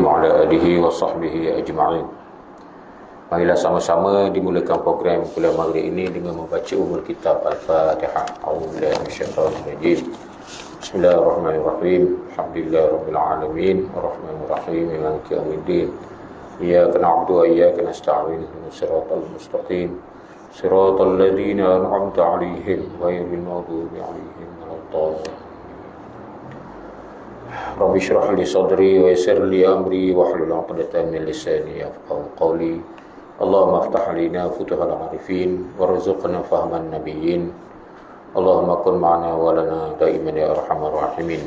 وعلى آله وصحبه أجمعين. Marilah sama-sama dimulakan program kuliah maghrib ini dengan membaca umul kitab Al-Fatihah. A'udzubillahi minasyaitonir rajim. Bismillahirrahmanirrahim. Alhamdulillahirabbil alamin, arrahmanir rahim, maliki yaumiddin. Iyyaka na'budu wa iyyaka nasta'in. Ihdinas siratal mustaqim. Siratal ladzina an'amta 'alaihim ghairil maghdubi 'alaihim waladdallin. Rabbi shrah li sadri wa yassir li amri wahlul 'uqdatam min lisani yafqahu qawli. Allahumma aftah lana futuhal arifin warzuqna fahman nabiyyin. Allahumma kun ma'ana wa lana daiman ya arhamar rahimin.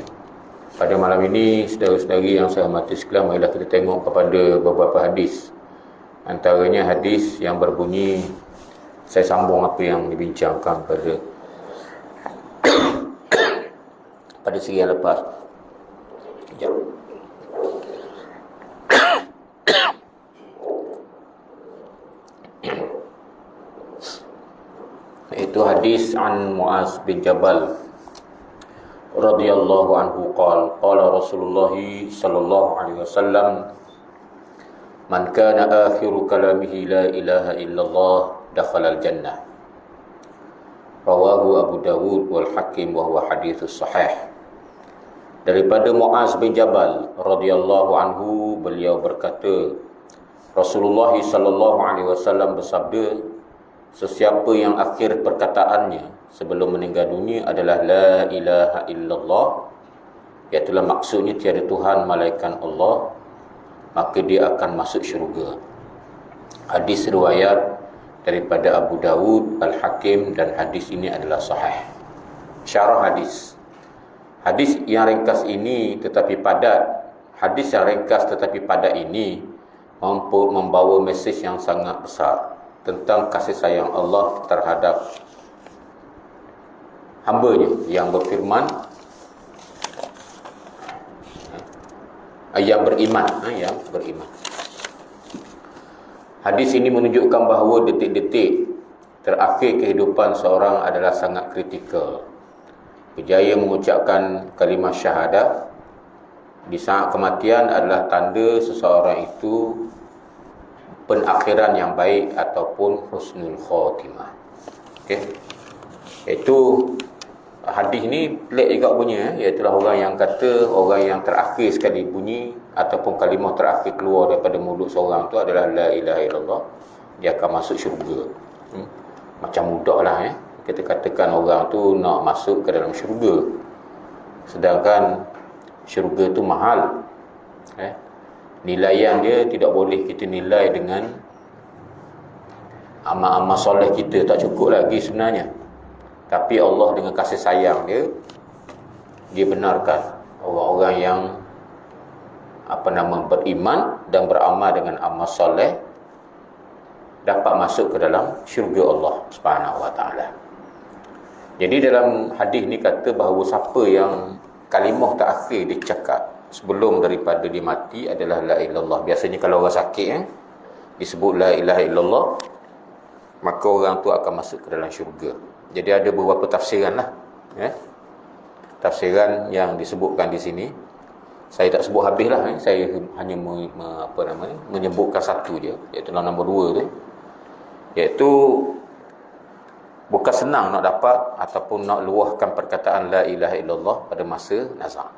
Pada malam ini, saudara-saudari yang saya hormati sekalian, marilah kita tengok kepada beberapa hadis. Antaranya hadis yang berbunyi, saya sambung apa yang dibincangkan pada segi yang lepas. Sekejap. Itu hadis an Muaz bin Jabal radhiyallahu anhu qala Rasulullah sallallahu alaihi wasallam, man kana akhiru kalamihi la ilaha illallah dakhala al-jannah. Rawahu Abu Dawud wal Hakim wa huwa hadits sahih. Daripada Muaz bin Jabal radhiyallahu anhu, beliau berkata, Rasulullah sallallahu alaihi wasallam bersabda, sesiapa yang akhir perkataannya sebelum meninggal dunia adalah la ilaha illallah, iaitu maksudnya tiada Tuhan melainkan Allah, maka dia akan masuk syurga. Hadis riwayat daripada Abu Dawud, Al-Hakim, dan hadis ini adalah sahih. Syarah hadis. Hadis yang ringkas ini tetapi padat, hadis yang ringkas tetapi padat ini mampu membawa mesej yang sangat besar tentang kasih sayang Allah terhadap hamba-Nya yang berfirman, yang beriman. Hadis ini menunjukkan bahawa detik-detik terakhir kehidupan seorang adalah sangat kritikal. Berjaya mengucapkan kalimah syahadah di saat kematian adalah tanda seseorang itu penakhiran yang baik ataupun husnul khatimah. Okey. Itu hadis ni pelik juga bunyinya, iaitu orang yang kata orang yang terakhir sekali bunyi ataupun kalimah terakhir keluar daripada mulut seorang tu adalah la ilaha illallah, dia akan masuk syurga. Macam mudahlah kita katakan orang tu nak masuk ke dalam syurga, sedangkan syurga tu mahal. Nilaian dia tidak boleh kita nilai dengan amal-amal soleh kita, tak cukup lagi sebenarnya. Tapi Allah dengan kasih sayang dia, dia benarkan orang-orang yang beriman dan beramal dengan amal soleh dapat masuk ke dalam syurga Allah Subhanahu wa taala. Jadi dalam hadis ni kata bahawa siapa yang kalimah terakhir dicakap sebelum daripada dia mati adalah la ilallah. Biasanya kalau orang sakit disebut la ilaha illallah, maka orang tu akan masuk ke dalam syurga. Jadi ada beberapa tafsiran lah, tafsiran yang disebutkan di sini. Saya tak sebut habis lah, saya hanya menyebutkan satu je, iaitu nombor 2 tu, iaitu bukan senang nak dapat ataupun nak luahkan perkataan la ilaha illallah pada masa nazak.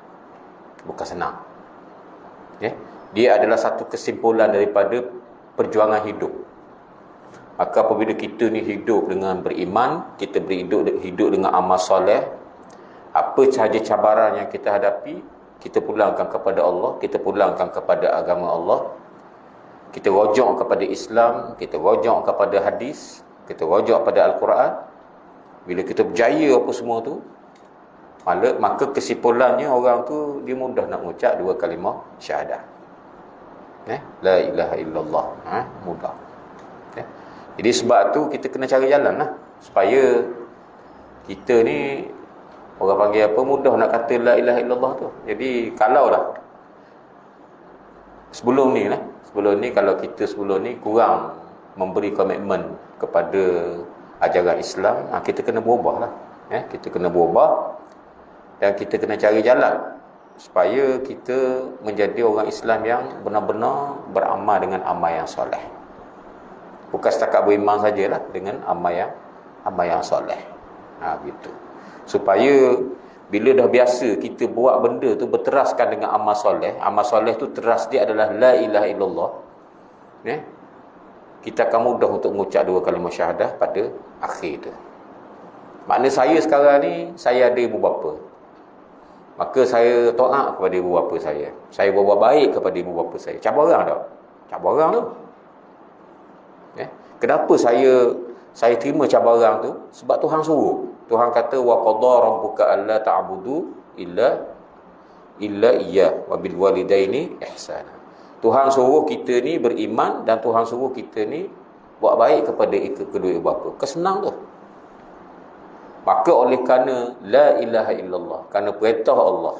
Bukan senang. Dia adalah satu kesimpulan daripada perjuangan hidup. Maka apabila kita ni hidup dengan beriman, kita hidup dengan amal soleh, apa sahaja cabaran yang kita hadapi, kita pulangkan kepada Allah, kita pulangkan kepada agama Allah, kita rojok kepada Islam, kita rojok kepada hadis, kita rojok pada Al-Quran. Bila kita berjaya apa semua tu, maka kesimpulannya orang tu dia mudah nak mengucap 2 kalimah syahadah. La ilaha illallah. Mudah. Jadi sebab tu kita kena cari jalan lah, supaya kita ni, orang panggil apa, mudah nak kata la ilaha illallah tu. Jadi kalau lah sebelum ni kalau kita sebelum ni kurang memberi komitmen kepada ajaran Islam, kita kena berubah lah. Kita kena berubah dan kita kena cari jalan supaya kita menjadi orang Islam yang benar-benar beramal dengan amal yang soleh. Bukan setakat beriman sajalah, dengan amal yang soleh. Gitu. Supaya bila dah biasa kita buat benda tu berteraskan dengan amal soleh tu teras dia adalah la ilaha illallah. Kita akan mudah untuk mengucap 2 kalimah syahadah pada akhir tu. Makna saya sekarang ni, saya ada ibu bapa. Maka saya taat kepada ibu bapa saya. Saya berbuat baik kepada ibu bapa saya. Cabaran tak? Cabaran tu. Kenapa saya terima cabaran tu? Sebab Tuhan suruh. Tuhan kata wa qadha rabbuka alla ta'budu illa iyyah wa bil walidaini ihsana. Tuhan suruh kita ni beriman dan Tuhan suruh kita ni buat baik kepada kedua ibu bapa. Kesenang tu. Maka oleh kerana la ilaha illallah, kerana perintah Allah,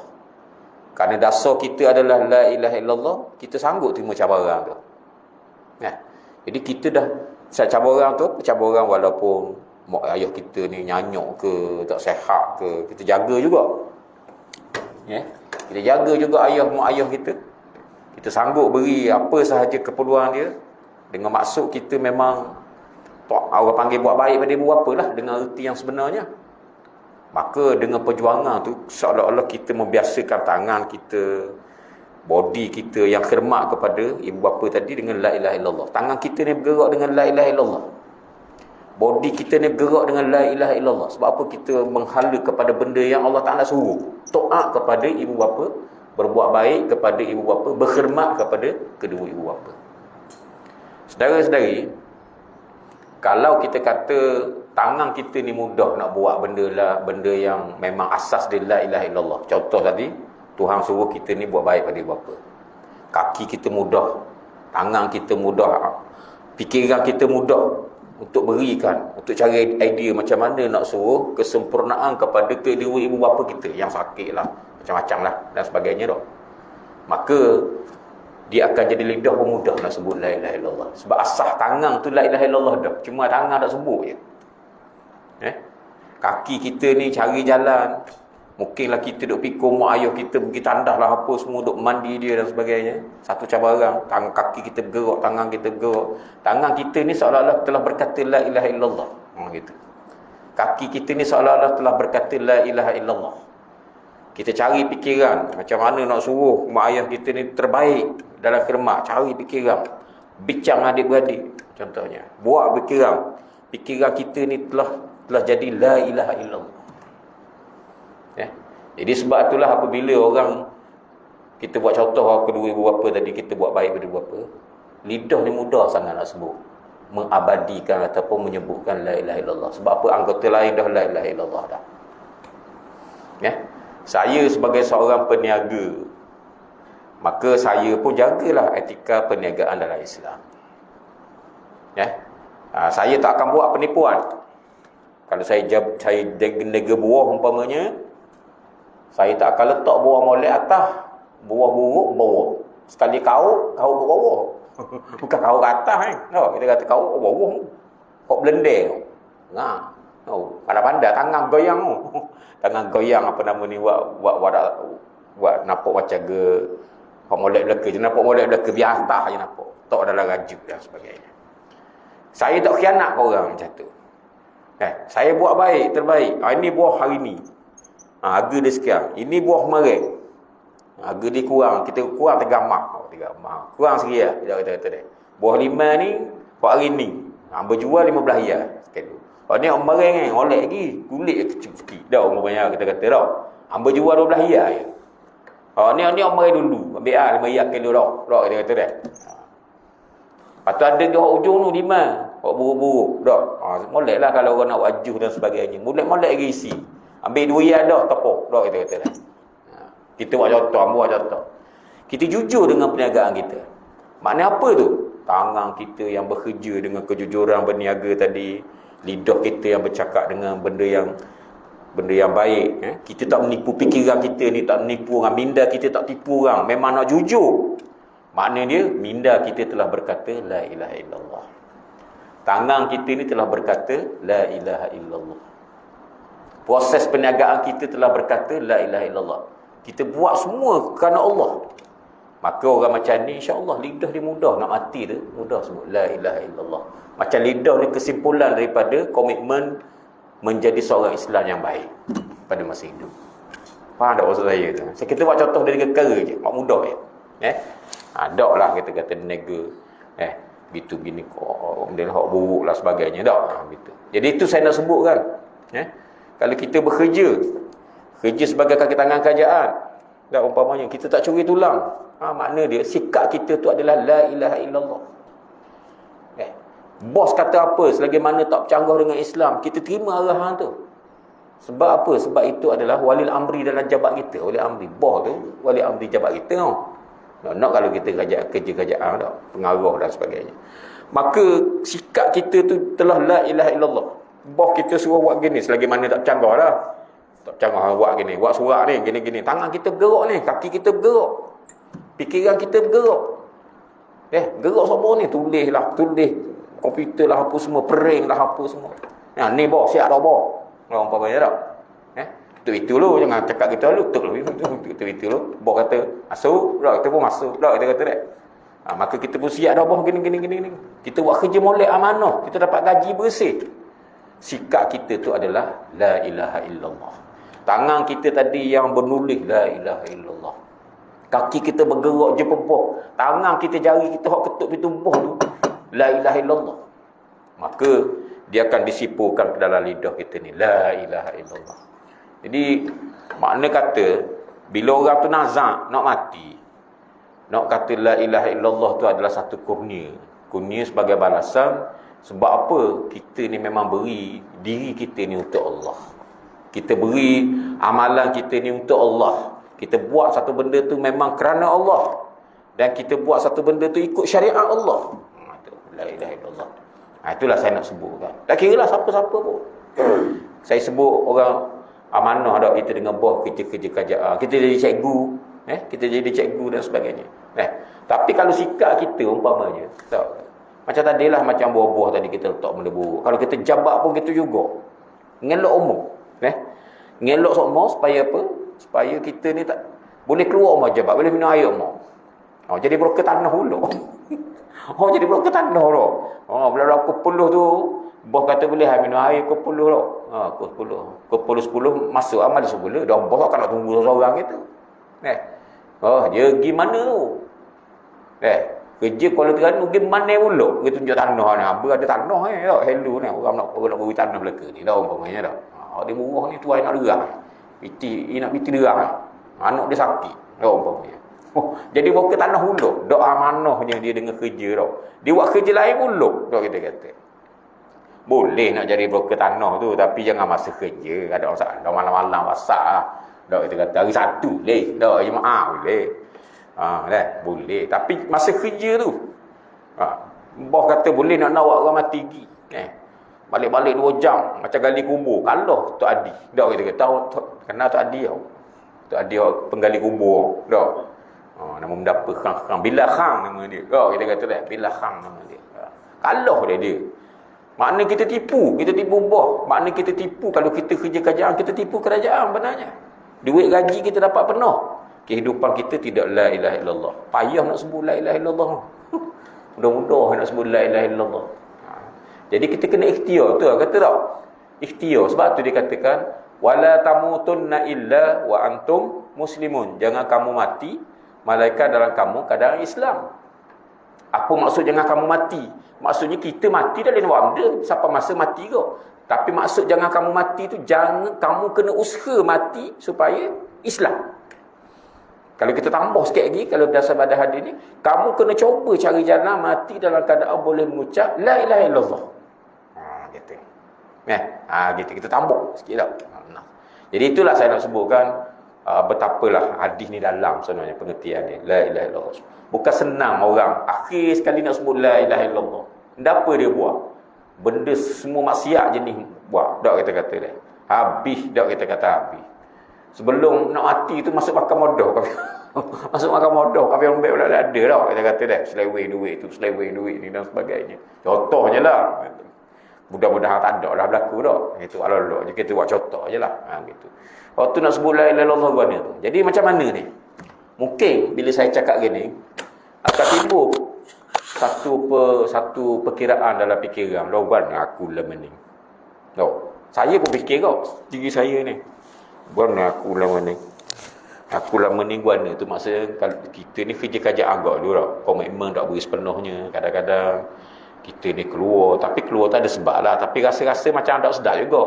kerana dasar kita adalah la ilaha illallah, kita sanggup terima cabaran tu. Jadi kita dah cabaran walaupun mak ayah kita ni nyanyuk ke, tak sihat ke, kita jaga juga. Kita jaga juga mak ayah kita. Kita sanggup beri apa sahaja keperluan dia dengan maksud kita memang orang panggil buat baik pada ibu bapa lah, dengan erti yang sebenarnya. Maka dengan perjuangan tu seolah-olah kita membiasakan tangan kita, body kita yang khidmat kepada ibu bapa tadi dengan la ilaha illallah. Tangan kita ni bergerak dengan la ilaha illallah. Body kita ni bergerak dengan la ilaha illallah. Sebab apa? Kita menghala kepada benda yang Allah Ta'ala suruh. Taat kepada ibu bapa, berbuat baik kepada ibu bapa, berkhidmat kepada kedua ibu bapa. Saudara-saudari, kalau kita kata tangan kita ni mudah nak buat benda yang memang asas dia la ilaha illallah. Contoh tadi, Tuhan suruh kita ni buat baik pada ibu bapa. Kaki kita mudah, tangan kita mudah, fikiran kita mudah untuk berikan, untuk cari idea macam mana nak suruh kesempurnaan kepada kedua ibu bapa kita yang sakit lah, macam-macam lah dan sebagainya dah. Maka dia akan jadi lidah pemudah nak sebut la ilaha illallah. Sebab asah tangan tu la ilaha illallah dah. Cuma tangan tak sebut je. Kaki kita ni cari jalan. Mungkinlah kita duk pikir mak ayah kita pergi tandas lah apa semua, duk mandi dia dan sebagainya. Satu cabaran. Kaki kita bergerak, tangan kita bergerak. Tangan kita ni seolah-olah telah berkata la ilaha illallah. Gitu. Kaki kita ni seolah-olah telah berkata la ilaha illallah. Kita cari fikiran macam mana nak suruh mak ayah kita ni terbaik dalam khidmat. Cari fikiran. Bincang adik-beradik contohnya. Buat fikiran. Fikiran kita ni telah jadi la ilaha illallah. Jadi sebab itulah apabila orang kita buat contoh kedua ibu bapa tadi, kita buat baik pada ibu bapa, lidah ni mudah sangat nak sebut, mengabadikan ataupun menyebutkan la ilaha illallah. Sebab apa? Anggota lain dah la ilaha illallah dah. Saya sebagai seorang peniaga, maka saya pun jagalah etika perniagaan dalam Islam. Saya tak akan buat penipuan. Kalau saya nega buah umpamanya, saya tak akan letak buah molek atas, buah buruk bawah. Sekali kau ke bawah. Bukan kau ke atas No, kita kata kau ke bawah. Kau blender. Pandai-pandai tangan goyang tu. Tangan goyang apa nama ni, buat nampak macam ke hok molek belaka je, nampak molek belaka biasa je nampak. Tak dalam rajuk dan sebagainya. Saya tak khianat ke orang macam tu. Saya buat baik, terbaik. Ini buah hari ni. Harga dia sekian. Ini buah kemarin. Harga dia kurang. Kita kurang 3 mak. Kurang sikit lah. Kita kata dia. Buah 5 ni, buat hari ni. Berjual 15 riyal. Ni orang kemarin kan, olek lagi. Kulit kecil sikit. Dah orang banyak kita kata dah. Berjual 12 riyal je. Ni orang kemarin dulu. Ambil 5 riyal kilo dah. Kita kata dia. Lepas tu ada di ujung tu 5. Buruk-buruk. Molek lah kalau orang nak buat juh dan sebagainya. Molek lagi isi. Ambil 2 riyal dah, tepuk. Kita kata dah. Kita buat contoh. Kita jujur dengan perniagaan kita. Maknanya apa tu? Tangan kita yang bekerja dengan kejujuran berniaga tadi. Lidah kita yang bercakap dengan benda yang baik. Kita tak menipu fikiran kita ni, tak menipu orang. Minda kita tak tipu orang. Memang nak jujur. Maknanya minda kita telah berkata la ilaha illallah. Tangan kita ni telah berkata la ilaha illallah. Proses perniagaan kita telah berkata la ilaha illallah. Kita buat semua kerana Allah. Maka orang macam ni insya-Allah lidah dia mudah nak mati tu, mudah sebut la ilaha illallah. Macam lidah ni kesimpulan daripada komitmen menjadi seorang Islam yang baik pada masa hidup. Faham tak maksud saya tu? Kita buat contoh dari perkara je, buat mudah je. Tak lah kita kata nega. Gitu gini kok dia hak buruk lah sebagainya dak. Gitu. Jadi itu saya nak sebut kan. Kalau kita kerja sebagai kaki tangan kerajaan, dak umpamanya kita tak curi tulang. Makna dia sikap kita tu adalah la ilaha illallah. Bos kata apa, selagi mana tak bercanggah dengan Islam, kita terima arahan tu. Sebab apa? Sebab itu adalah walil amri dalam jabat kita. Walil amri, bos tu walil amri jabat kita tau. Nak kalau kita kerja kerajaan dah, pengaruh dan sebagainya. Maka sikap kita tu telah la ilaha illallah. Bos kita suruh buat gini, selagi mana tak bercanggah dah. Tak bercanggah buat gini, buat surat ni, gini-gini. Tangan kita bergerak ni, kaki kita bergerak. Fikiran kita bergerak. Gerak semua ni, tulis komputer lah apa semua, pering lah apa semua. Ni bos, siap dah bos. Orang umpamanya tak? Itu lu, jangan cakap kita lu, itu lu. Bos kata masuk, dah kita pun masuk, dah kita kata tak. Maka kita pun siap dah bos gini. Kita buat kerja molek amanah, kita dapat gaji bersih. Sikap kita tu adalah la ilaha illallah. Tangan kita tadi yang bernulis la ilaha illallah. Kaki kita bergerak je peboh. Tangan kita, jari kita hok ketuk pintu boh tu la ilaha illallah. Maka dia akan disipukan ke dalam lidah kita ni la ilaha illallah. Jadi makna kata bila orang tu nazak nak mati, nak kata la ilaha illallah tu adalah satu kurnia sebagai balasan. Sebab apa? Kita ni memang beri diri kita ni untuk Allah. Kita beri amalan kita ni untuk Allah. Kita buat satu benda tu memang kerana Allah. Dan kita buat satu benda tu ikut syariat Allah. La ilaha illallah. Itulah saya nak sebutkan. Tak kira lah siapa-siapa pun. Saya sebut orang amanah dah kita dengan bos kerja-kerja kerajaan. Kita jadi cikgu, kita jadi cikgu dan sebagainya. Tapi kalau sikap kita umpamanya, macam tadilah macam buah-buah tadi kita letak benda buruk. Kalau kita jabat pun kita juga. Ngelok umur. Ngelok semua supaya apa? Supaya kita ni tak boleh keluar umur jabat, boleh minum air umur. Jadi broker tanah dulu. Jadi broker tanah tu. Bila aku puluh tu, bos kata boleh minum air ke puluh tu. Ke puluh 10 masuk amal semula. Dah bos kan nak tunggu seorang itu. Dia pergi mana tu? Kerja Kuala Terengganu pergi mana pula? Dia tunjuk tanah ni. Ada tanah hello ni. Orang nak beri tanah belaka ni. Dah umpamanya dah. Dia murah ni tuai nak derang. Nak biti derang. Anak dia sakit. Dah umpamanya. Jadi bukan tanah huluk. Dok amanahnya dia dengan kerja tau. Dia buat kerja lain huluk. Dok kita kata. Boleh nak jadi broker tanah tu, tapi jangan masa kerja. Ada orang dah malam-malam masak lah. Dok kita kata hari Sabtu boleh. Dok Jumaat boleh. Boleh. Tapi masa kerja tu. Bos kata boleh nak buat orang mati pergi. Balik-balik 2 jam macam gali kubur. Kalau Tok Adi. Dok kita kata kenal Tok Adi tau. Tok Adi penggali kubur. Dok. Nama mendapa Khang. Bila Khang nama dia. Kita kata dah. Bila Khang nama dia. Kalau dia. Makna kita tipu bos. Makna kita tipu. Kalau kita kerja kerajaan, kita tipu kerajaan benarnya. Duit gaji kita dapat penuh. Kehidupan kita tidak la ilaha illallah. Payah nak sebut la ilaha illallah. Mudah-mudah nak sebut la ilaha illallah. Jadi kita kena ikhtiar tu kata tak? Ikhtiar. Sebab tu dia katakan wala tamutunna illa wa antum muslimun. Jangan kamu mati malaikat dalam kamu keadaan Islam. Apa maksud jangan kamu mati? Maksudnya kita mati dah lain benda. Siapa masa mati kau. Tapi maksud jangan kamu mati tu, jangan kamu kena usaha mati supaya Islam. Kalau kita tambah sikit lagi, kalau berdasar pada hadis ni, kamu kena cuba cari jalan mati dalam keadaan boleh mengucap la ilaha illallah. Gitu. Gitu kita tambah sikit tak. Jadi itulah saya nak sebutkan betapalah hadis ni dalam sebenarnya pengertian dia la ilaha illallah. Bukan senang orang akhir sekali nak sebut la ilaha illallah. Apa dia buat? Benda semua maksiat jenis buat. Tak kita kata dia. Habis tak kita kata habis. Sebelum nak mati tu masuk makan modoh. Masuk makan modoh. Kami lembek pula ada tak kita kata dia. Seleway duit tu, seleway duit ni dan sebagainya. Contohnya lah. Mudah-mudahan tak ada dah berlaku dah. Itu alok-alok je kita buat contoh je lah. Gitu. Waktu nak sebut la ilaha illallah guna tu. Jadi macam mana ni? Mungkin bila saya cakap gini akan timbul satu perkiraan dalam fikiran. Lawan aku lah mening. Saya pun fikir kau diri saya ni. Guna aku lah mening. Aku lah mening guna tu maksudnya kalau kita ni kerja-kerja agak dulu lah. Komitmen tak beri sepenuhnya. Kadang-kadang kita ni keluar, tapi keluar tak ada sebab lah. Tapi rasa-rasa macam tak sedap juga.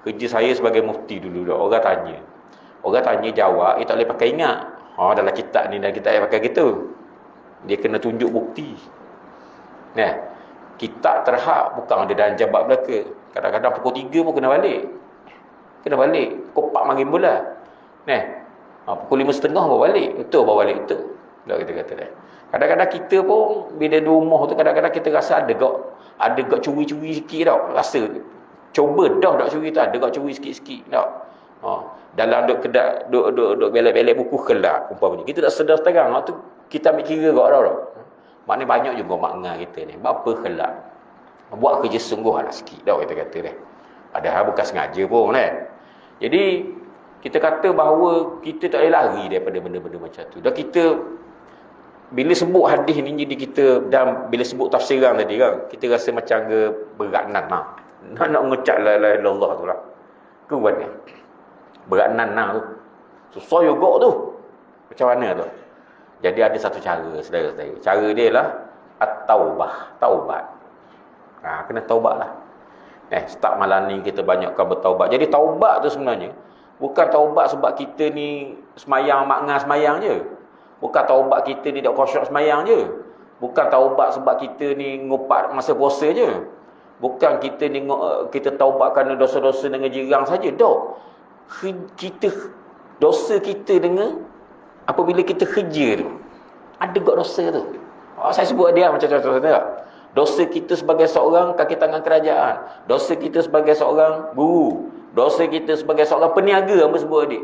Kerja saya sebagai mufti dulu dah. Orang tanya jawab, tak boleh pakai ingat. Dalam kitab ni, dalam kitab pakai gitu. Dia kena tunjuk bukti. Kitab terhak bukan ada dalam jabat belaka. Kadang-kadang pukul 3 pun kena balik. Pukul 4 malam bulan. Pukul 5.30 bawa balik. Bawa balik betul. Kita kata dah. Kadang-kadang kita pun bila di rumah tu kadang-kadang kita rasa ada gak curi-curi sikit tau. Rasa cuba dah tak curi tu, ada gak curi sikit-sikit tau. Dalam duk belek-belek buku kelak umpamanya. Kita tak sedar terang waktu kita ambil kira gak dah. Maknanya banyak juga makna kita ni. Bapa kelak. Buat kerja sungguh lah sikit tau kita kata dah. Padahal bukan sengaja pun Jadi kita kata bahawa kita tak boleh lari daripada benda-benda macam tu. Dan kita bila sebut hadis ni jadi kita dan bila sebut tafsiran tadi kan kita rasa macam berat nak ngucap la ilaha illallah tu lah. Ke mana? Berat tu. Susah juga tu. Macam mana tu? Jadi ada satu cara saudara-saudara. Cara dia lah at-taubah, taubat. Kena taubat lah. Start malam ni kita banyakkan bertaubat. Jadi taubat tu sebenarnya bukan taubat sebab kita ni semayang makna semayang je. Bukan taubat kita ni tak khusyuk semayang je. Bukan taubat sebab kita ni ngupat masa puasa je. Bukan kita ni kita taubat kerana dosa-dosa dengan jirang saja. Dosa kita dengan apabila kita kerja tu. Ada gak dosa tu. Saya sebut dia macam contoh-contoh. Dosa kita sebagai seorang kaki tangan kerajaan. Dosa kita sebagai seorang guru. Dosa kita sebagai seorang peniaga, apa sebut adik.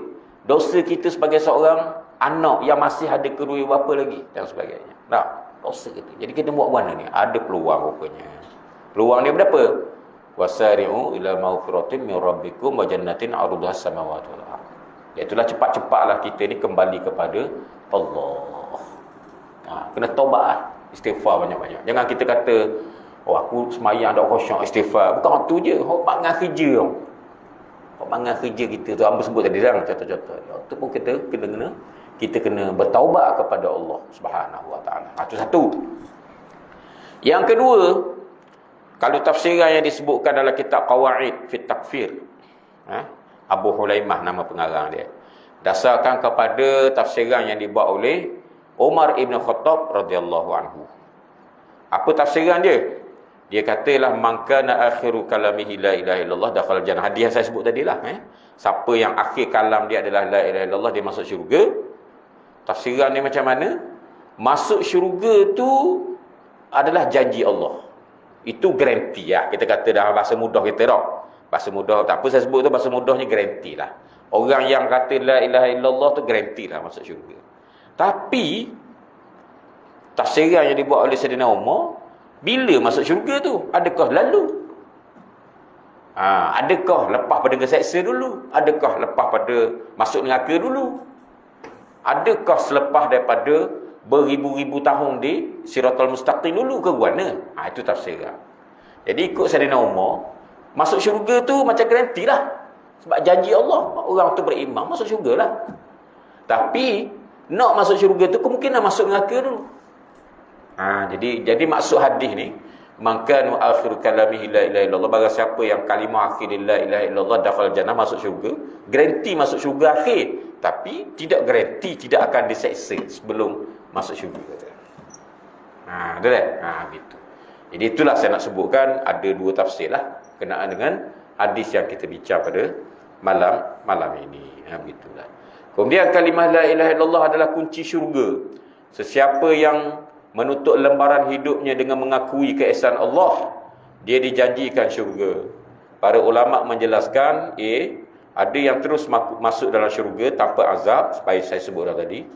Dosa kita sebagai seorang anak yang masih ada kedua bapa lagi dan sebagainya. Dosa kita. Jadi kita buat mana ni? Ada peluang rupanya. Peluang ni berapa? Wasari'u ila maghfiratin min rabbikum wa jannatin 'arduha as-samawati wal ardh. Iaitulah cepat-cepatlah kita ni kembali kepada Allah. Kena taubat, istighfar banyak-banyak. Jangan kita kata, aku semayang tak khusyuk istighfar. Bukan waktu je, hok bangang kerja tau. Bangang kerja kita tu hamba sebut tadi dah contoh-contoh. Itu pun kita kena bertaubat kepada Allah Subhanahu wa taala. Itu satu. Yang kedua, kalau tafsiran yang disebutkan dalam kitab Qawaid fi Takfir, Abu Hulaimah nama pengarang dia. Dasarkan kepada tafsiran yang dibuat oleh Umar Ibn Khattab radhiyallahu anhu. Apa tafsiran dia? Dia katalah man kana akhiru kalamihi la ilaha illallah dakhala jannah. Hadis yang saya sebut tadilah, siapa yang akhir kalam dia adalah la ilaha illallah dia masuk syurga. Tafsiran dia macam mana? Masuk syurga tu adalah janji Allah. Itu garanti ya. Kita kata dalam bahasa mudah kita dah. Bahasa mudah tak apa saya sebut tu, bahasa mudahnya garanti lah. Orang yang kata la ilaha illallah tu garanti lah masuk syurga. Tapi tafsiran yang dibuat oleh Sayyidina Umar, bila masuk syurga tu? Adakah lalu? Adakah lepas pada keseksa dulu? Adakah lepas pada masuk neraka dulu? Adakah selepas daripada beribu-ribu tahun di Siratal Mustaqim dulu ke mana? Itu tafsiran. Jadi ikut Sayyidina Umar, masuk syurga tu macam garanti lah. Sebab janji Allah, orang tu beriman masuk syurga lah. Tapi nak masuk syurga tu kemungkinan masuk neraka dulu. Jadi maksud hadis ni, man kana akhiru kalamihi la ilaha illallah, barang siapa yang kalimah akhir la ilaha illallah dakhala jannah, masuk syurga. Garanti masuk syurga akhir, tapi tidak garanti tidak akan diseksa sebelum masuk syurga. Betul tak? Gitu. Jadi itulah saya nak sebutkan ada dua tafsir lah kenaan dengan hadis yang kita bincang pada malam ini. Begitulah. Kemudian kalimah la ilaha illallah adalah kunci syurga. Sesiapa yang menutup lembaran hidupnya dengan mengakui keesaan Allah, dia dijanjikan syurga. Para ulama menjelaskan, ada yang terus masuk dalam syurga tanpa azab, supaya saya sebut tadi,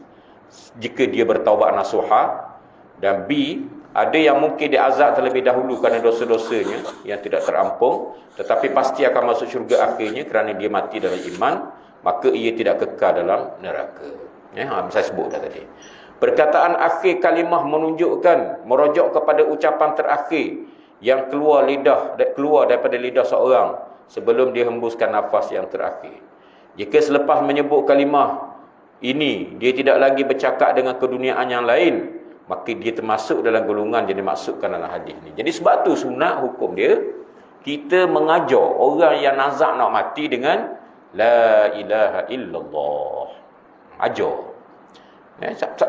jika dia bertaubat nasuha. Dan B, Ada yang mungkin diazab terlebih dahulu kerana dosa-dosanya yang tidak terampung, tetapi pasti akan masuk syurga akhirnya kerana dia mati dalam iman, maka ia tidak kekal dalam neraka. Saya sebut dah tadi. Perkataan akhir kalimah menunjukkan, merujuk kepada ucapan terakhir yang keluar daripada lidah seorang sebelum dia hembuskan nafas yang terakhir. Jika selepas menyebut kalimah ini dia tidak lagi bercakap dengan keduniaan yang lain, maka dia termasuk dalam golongan yang dimaksudkan dalam hadis ni. Jadi sebab tu sunat hukum dia, kita mengajar orang yang nazak nak mati dengan la ilaha illallah. Ajar.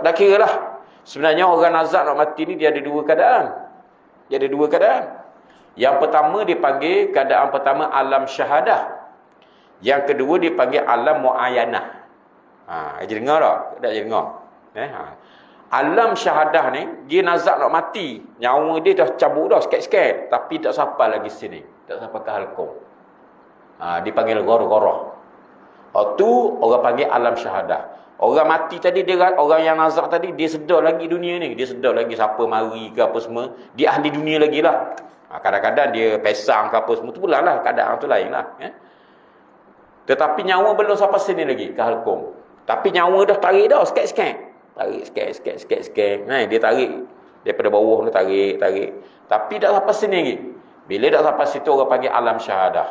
Dah kira lah. Sebenarnya orang nazak nak mati ni dia ada dua keadaan. Yang pertama dipanggil, keadaan pertama alam syahadah. Yang kedua dipanggil alam muayyanah. Jadi dengar tak? Tak jadi dengar. Alam syahadah ni, dia nazak nak mati. Nyawa dia dah cabut dah sikit-sikit. Tapi tak sampai lagi sini. Tak sampai ke halqum. Dipanggil gor-gorah. Tu orang panggil alam syahadah. Orang mati tadi, orang yang nazak tadi, dia sedar lagi dunia ni. Dia sedar lagi siapa mari ke apa semua. Dia ahli dunia lagi lah. Kadang-kadang dia pesang ke apa semua. Tu pula lah, keadaan tu lain lah. Tetapi nyawa belum sampai sini lagi, ke halqum. Tapi nyawa dah tarik dah sikit-sikit. Tarik sikit. Dia tarik daripada bawah tu, tarik. Tapi tak sampai sini lagi. Bila tak sampai situ, orang panggil alam syahadah.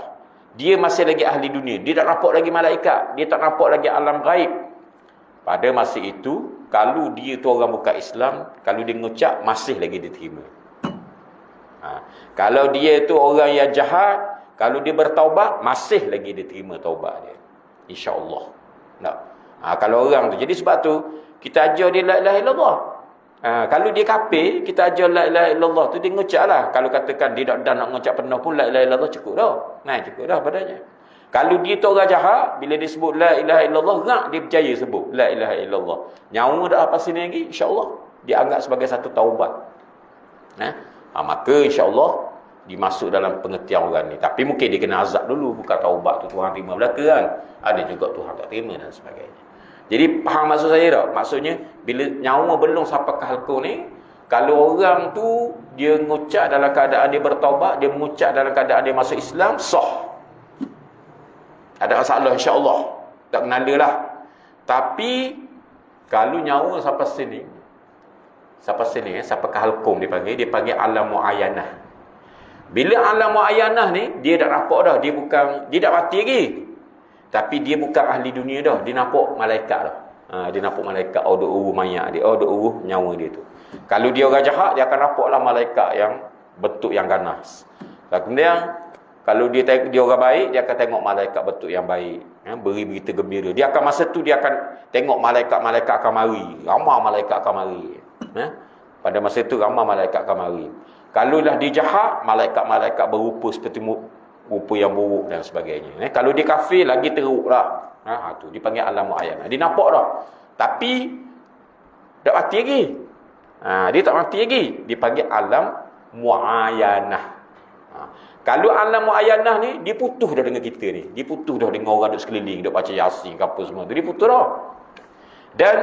Dia masih lagi ahli dunia. Dia tak nampak lagi malaikat. Dia tak nampak lagi alam gaib. Pada masa itu, kalau dia tu orang bukan Islam, kalau dia ngucap, masih lagi diterima. Kalau dia tu orang yang jahat, kalau dia bertaubat, masih lagi diterima taubat dia. InsyaAllah. Kalau orang tu. Jadi sebab tu, kita ajar dia la ilaha illallah. Kalau dia kafir, kita ajar la ilaha illallah tu dia ngucap lah. Kalau katakan dia dah nak ngucap penuh pun la ilaha illallah cukup dah. Cukup dah padanya. Kalau dia tu orang jahat, bila dia sebut la ilaha illallah, dia berjaya sebut la ilaha illallah. Nyawa dah apa sini lagi, insya-Allah dia anggap sebagai satu taubat. Maka insya-Allah dimasuk dalam pengertian orang ni. Tapi mungkin dia kena azab dulu, bukan taubat tu Tuhan terima belaka kan. Ada juga Tuhan tak terima dan sebagainya. Jadi faham maksud saya tak? Maksudnya bila nyawa belum sampai ke halqum ni, kalau orang tu dia mengucap dalam keadaan dia bertaubat, dia mengucap dalam keadaan dia masuk Islam, sah. Ada masalah insya-Allah. Tak kenala lah. Tapi kalau nyawa sampai sini, sampai ke halqum dia panggil alam muayyanah. Bila alam muayyanah ni, dia dah nampak dah, dia dah mati lagi. Tapi dia bukan ahli dunia dah. Dia nampak malaikat dah. Dia nampak malaikat. Duk urus mayat dia. Duk urus nyawa dia tu. Kalau dia orang jahat, dia akan nampaklah malaikat yang bentuk yang ganas. Kemudian, kalau dia orang baik, dia akan tengok malaikat bentuk yang baik. Beri berita gembira. Dia akan masa tu, dia akan tengok malaikat-malaikat akan mari. Ramai malaikat akan mari. Pada masa tu, ramai malaikat akan mari. Kalau lah dia jahat, malaikat-malaikat berupa seperti rupa yang buruk dan sebagainya. Kalau dia kafir, lagi teruk lah. Tu dipanggil alam muayyanah. Dia nampak dah. Tapi tak mati lagi. Dia tak mati lagi. Dipanggil alam muayyanah. Kalau alam muayyanah ni, dia putus dah dengan kita ni. Dia putus dah dengan orang duduk sekeliling, duduk baca Yasin ke apa semua tu. Dia putus dah. Dan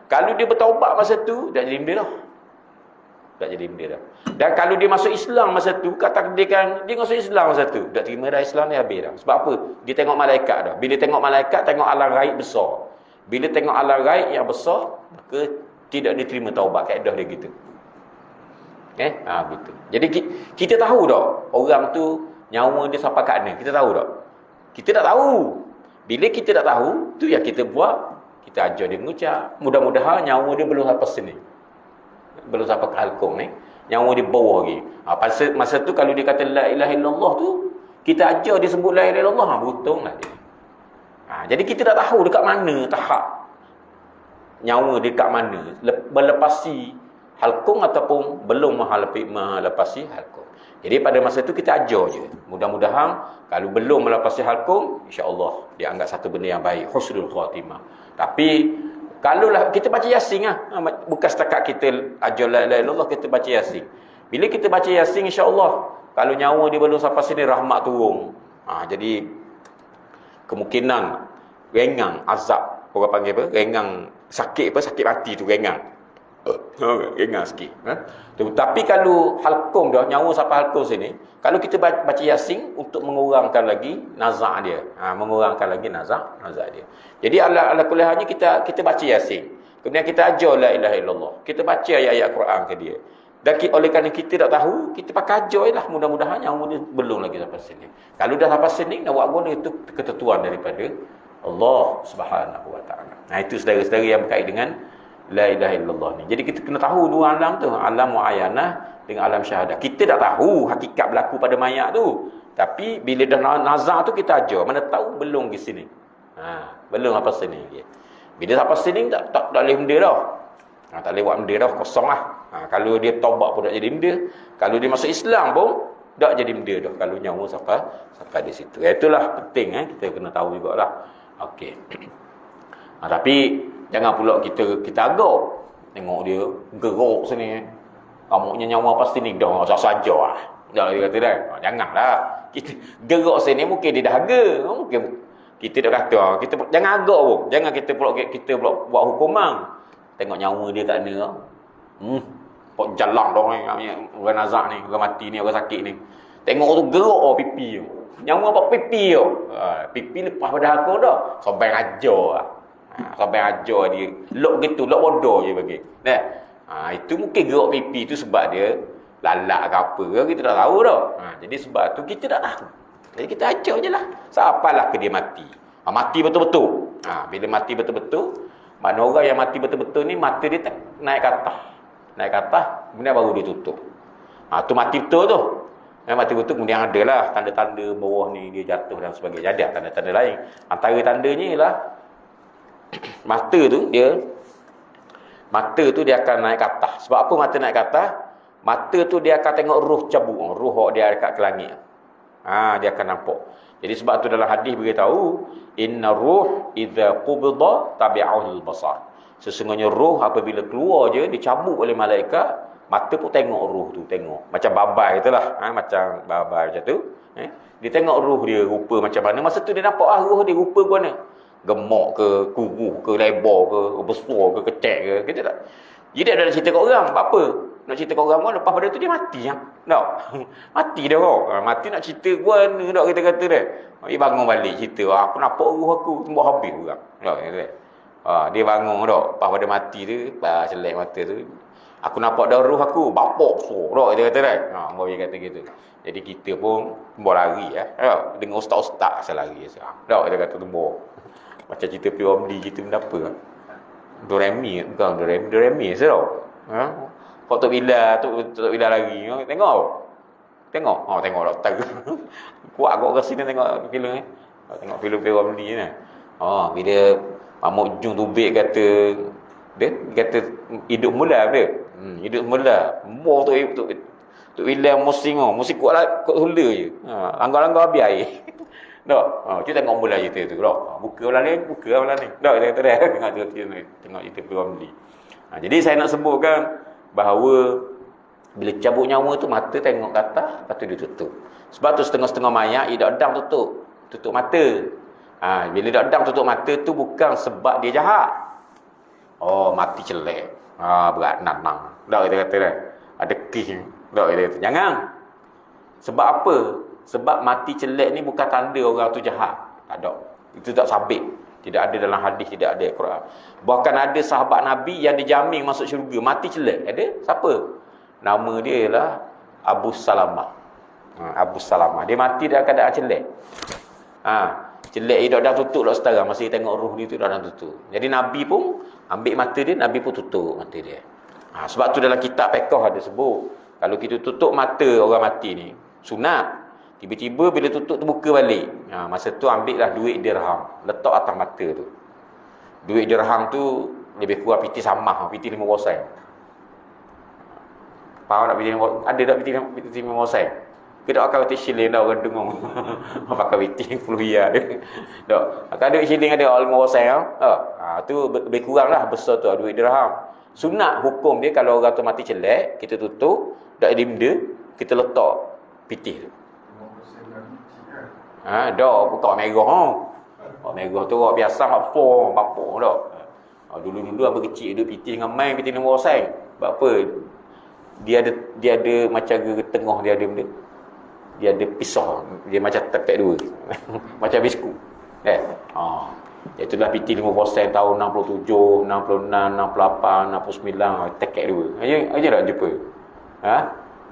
kalau dia bertaubat masa tu, dah jadi benda dah. Dan kalau dia masuk Islam masa tu, takdirkan dia masuk Islam masa tu, dah terima dah Islam ni habis dah. Sebab apa? Dia tengok malaikat dah. Bila tengok malaikat, tengok alam gaib besar. Bila tengok alam gaib yang besar, maka tidak diterima taubat. Kaedah dia gitu. Gitu. Jadi kita tahu tak orang tu nyawa dia sampai kat mana? Kita tahu tak? Kita tak tahu. Bila kita tak tahu, tu yang kita buat, kita ajar dia mengucap. Mudah-mudahan nyawa dia belum sampai sini. Belum sampai ke halqum ni, nyawa dia bawah lagi. Masa tu kalau dia kata la ilaha illallah tu, kita ajar dia sebut la ilaha illallah, beruntunglah dia. Jadi kita tak tahu dekat mana tahap nyawa dia dekat mana, melepasi halqum ataupun belum melepasi halqum. Jadi pada masa tu kita ajar je. Mudah-mudahan kalau belum melepasi halqum, insya-Allah dia anggap satu benda yang baik, husnul khatimah. Tapi kalaulah kita baca Yasin bukan setakat kita ajar la ilaha illallah, kita baca Yasin. Bila kita baca Yasin, insya-Allah kalau nyawa dia belum sampai sini, rahmat turun. Jadi kemungkinan ringan azab, orang panggil apa? Ringan sakit mati tu ringan. Ingat sikit. Tapi kalau halqum dah, nyawa sampai halqum sini, kalau kita baca Yasin untuk mengurangkan lagi nazak dia. Mengurangkan lagi nazak dia. Jadi ala kuliahnya kita baca Yasin. Kemudian kita ajar la ilaha illallah. Kita baca ayat-ayat Quran ke dia. Dan oleh kerana kita tak tahu, kita pakai ajar lah. Mudah-mudahan nyawa dia belum lagi sampai sini. Kalau dah sampai sini, nak buat guna itu ketentuan daripada Allah Subhanahu Wa Taala. Nah, itu saudara-saudara yang berkait dengan la ilaha illallah ni. Jadi kita kena tahu dua alam tu, alam muayyanah dengan alam syahadah. Kita tak tahu hakikat berlaku pada mayat tu. Tapi bila dah nazar tu kita ajar, mana tahu belum ke sini. Belum apa sini dia. Bila sampai sini tak boleh benda dah. Tak boleh buat benda dah, kosong lah. Kalau dia taubat pun tak jadi benda. Kalau dia masuk Islam pun tak jadi benda dah. Kalau nyawa sampai di situ. Itulah penting kita kena tahu jugalah. Okey. Tapi jangan pula kita agak tengok dia gerok sini. Kamunya nyawa pasti ni dah saja lah. Dah dia kata dah. Janganlah. Kita gerok sini mungkin dia dah harga. Mungkin kita dah kata kita jangan agak pun. Jangan kita pula buat hukuman. Tengok nyawa dia kat mana. Pok jalan dah orang nazak ni, orang mati ni, orang sakit ni. Tengok tu gerok pipi tu. Nyawa apa pipi tu. Pipi lepas pada aku dah. Sampai ajar lah. Sampai ajar dia. Lok gitu, lok bodoh je bagi. Itu mungkin gerok pipi tu sebab dia lalak ke apa ke, kita tak tahu dah. Jadi sebab tu kita tak tahu. Jadi kita ajar je lah. Sampailah ke dia mati. Mati betul-betul. Bila mati betul-betul, makna orang yang mati betul-betul ni, mata dia tak naik ke atas. Naik ke atas, kemudian baru dia tutup. Tu mati betul tu. Mati betul, kemudian adalah tanda-tanda bawah ni dia jatuh dan sebagainya. Ada tanda-tanda lain. Antara tandanya ialah mata tu dia akan naik ke atas. Sebab apa mata naik ke atas? Mata tu dia akan tengok ruh cabut. Ruh dia dekat ke langit. Dia akan nampak. Jadi sebab tu dalam hadis beritahu, inna ruh idza qubida tabi'ahu al-basar. Sesungguhnya roh apabila keluar je, dicabut oleh malaikat, mata pun tengok roh tu, tengok. Macam babai itulah, macam babai macam tu. Dia tengok roh dia rupa macam mana. Masa tu dia nampak roh dia rupa macam mana. Gemuk ke, kuruh ke, lebar ke, besar ke, kecil ke, kita tak. Jadi ada cerita kat orang, apa? Nak cerita kat orang pun, lepas pada tu dia mati tak? Mati dah kau. Mati nak cerita gua ni tak, kita kata dah. Dia bangun balik cerita, aku nampak roh aku semua habis orang. Dia bangun tak, lepas pada mati tu, celak mata tu. Aku nampak dah roh aku, bapak besar tak, kita kata dah. Dia kata gitu. Jadi kita pun buat lari dengan ustaz-ustaz asal lari. Tak, kita kata tembok. Macam cerita P.O.M.D. kita benda apa? Doremi, bukan Doremi tau. Kau Tok Bila lagi. Tengok. Tengok doktor. Kuat kau ke sini tengok filem ni. Tengok filem P.O.M.D. ni. Bila Mahmud Jung Tubik kata hidup mula dia. Hidup mula. Mbah Tok Bila musing kuat hula je. Langgar-langgar habis air. Tak. Kita tengok mula cerita tu. Buka orang lain. Tak, kita kata dah. Tengok cerita P.O.M.D. Jadi saya nak sebutkan bahawa bila cabut nyawa tu, mata tengok ke atas, lepas tu dia tutup. Sebab tu setengah-setengah mayat, dia dam tutup mata. Bila dia dam tutup mata tu bukan sebab dia jahat. Mati celek. Berat nanang. Tak, kita kata dah. Ada king. Tak, kita kata. Jangan. Sebab apa? Sebab mati celek ni bukan tanda orang tu jahat. Tak ada. Itu tak sabit. Tidak ada dalam hadis, tidak ada Al-Quran. Bahkan ada sahabat Nabi yang dijamin masuk syurga, mati celek. Ada? Siapa? Nama dia ialah Abu Salamah. Abu Salamah. Dia mati dalam keadaan celek. Celek dia dah tutup dah setara. Masih tengok roh dia tu dah tutup. Jadi Nabi pun ambil mata dia, Nabi pun tutup mata dia. Sebab tu dalam kitab fiqh ada sebut, kalau kita tutup mata orang mati ni, sunat. Tiba-tiba bila tutup tu buka balik. Masa tu ambillah duit dirham, letak atas mata tu. Duit dirham tu lebih kurang piti samah, piti 5 sen. Faham tak piti 5? Ada tak piti 5 sen? Kita akan piti shilling dah orang dengung. Pakai piti 10 riyal. Tak. Akan ada shilling ada 5 sen. Tu lebih kurang lah besar tu duit dirham. Sunat hukum dia kalau orang tu mati celek, kita tutup, tak ada benda, kita letak piti tu. Dah buka merah. Merah tu orang biasa mampu dak. Dulu-dulu apa kecil duduk piti dengan main piti nombor osai. Sebab apa? Dia ada macam ke tengah dia ada benda. Dia ada pisau. Dia macam tepek dua. Macam bisku. Itulah PT 5% tahun 67, 66, 68, 69, tekek dua. Aja tak jumpa.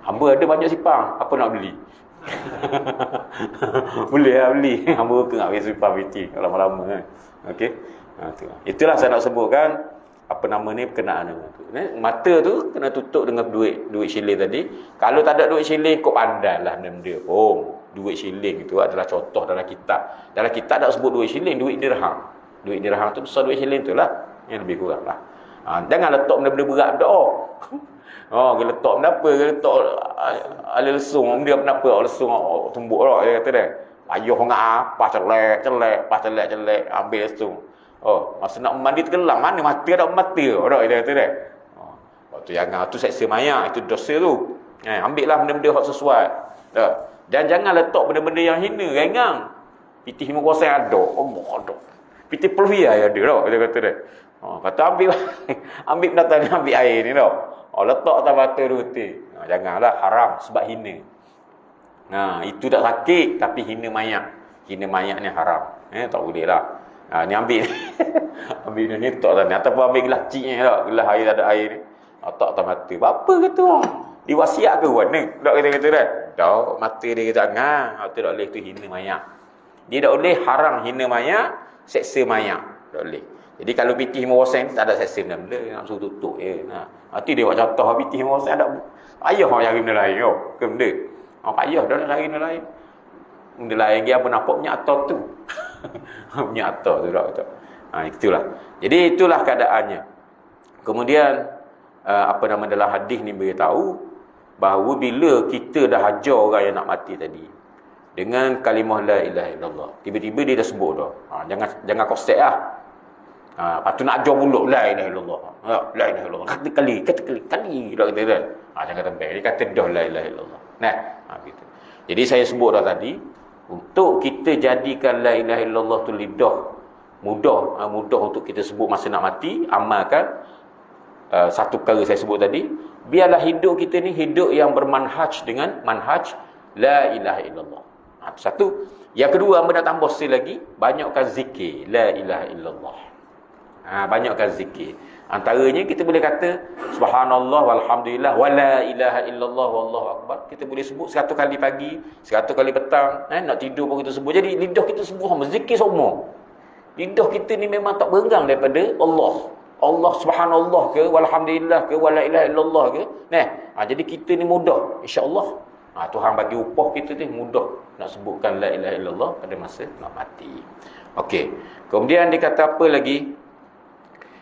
Hamba ada banyak sipang. Apa nak beli? Boleh lah beli. Hamba ke nak beli sipang PT lama-lama kan. Okey. Itulah saya nak sebutkan apa nama ni berkenaan dengan tu. Mata tu kena tutup dengan duit shilling tadi. Kalau tak ada duit shilling, kau pandailah benda-benda pun. Duit shilling itu adalah contoh dalam kitab. Dalam kitab tak sebut duit shilling, duit dirham. Duit dirham tu besar duit shilling tu lah. Yang lebih kurang lah. Jangan letak benda-benda berat dah. Dia letak benda apa? Dia letak alih lesung. Dia kenapa lesung tumbuk lah. Dia kata dia. Payuh ngak apa celek. Ambil lesung. Masa nak mandi tergelam, mana mata tak mata. Dia kata dia. Waktu jangan. Itu seksa mayat. Itu dosa tu. Ambil lah benda-benda yang sesuai. Dan jangan letak benda-benda yang hina. Rengang. Piti 5% ada. Allah ada. Piti pelvia ada tau. Dia kata dia. Kata ambil pendatang ni, ambil air ni tau. Letak atas mata tu. Janganlah. Haram. Sebab hina. Itu tak sakit. Tapi hina mayat. Hina mayat ni haram. Tak boleh lah. Ni ambil ambil ni letak atas ni. Ataupun ambil gelas cik ni tau. Gelas air tak ada air ni. Letak atas mata. Apa kata orang? Diwasiat ke warna? Tak kata dia. Tak. Mata dia kata itu tak boleh. Itu hina mayat. Dia tak boleh haram hina mayat. Seksa mayat. Tak boleh. Jadi kalau PT 5% tak ada seksa benda-benda. Nak suruh tutup je. Nanti dia buat contoh PT 5% ada. Ayah orang cari benda lain. Ke benda. Payah dah nak cari benda lain. Benda lain dia apa nampak nyata tu. Nyata tu tak. Itulah. Jadi itulah keadaannya. Kemudian dalam hadis ni beritahu bahawa bila kita dah hajar orang yang nak mati tadi dengan kalimah la ilaha illallah, tiba-tiba dia dah sebut dah. Jangan kostek lah. Lepas tu nak ajar pula la ilaha illallah. La ilaha illallah. Kata kali dah kata dia. Jangan tembak. Dia kata dah la ilaha illallah. Gitu. Jadi saya sebut dah tadi, untuk kita jadikan la ilaha illallah tu lidah mudah untuk kita sebut masa nak mati, amalkan satu perkara saya sebut tadi, biarlah hidup kita ni hidup yang bermanhaj dengan manhaj la ilaha illallah. Satu. Yang kedua, hamba nak tambah sekali lagi, banyakkan zikir la ilaha illallah. Banyakkan zikir. Antaranya kita boleh kata subhanallah walhamdulillah wala ilaha illallah wallahu akbar. Kita boleh sebut 100 kali pagi, 100 kali petang, nak tidur pun kita sebut. Jadi lidah kita semua zikir semua. Lidah kita ni memang tak berenggang daripada Allah. Allah subhanallah ke walhamdulillah ke wala ilaha illallah ke. Jadi kita ni mudah insya-Allah. Tuhan bagi upah kita ni mudah nak sebutkan la ilaha illallah pada masa nak mati. Okey. Kemudian dia kata apa lagi?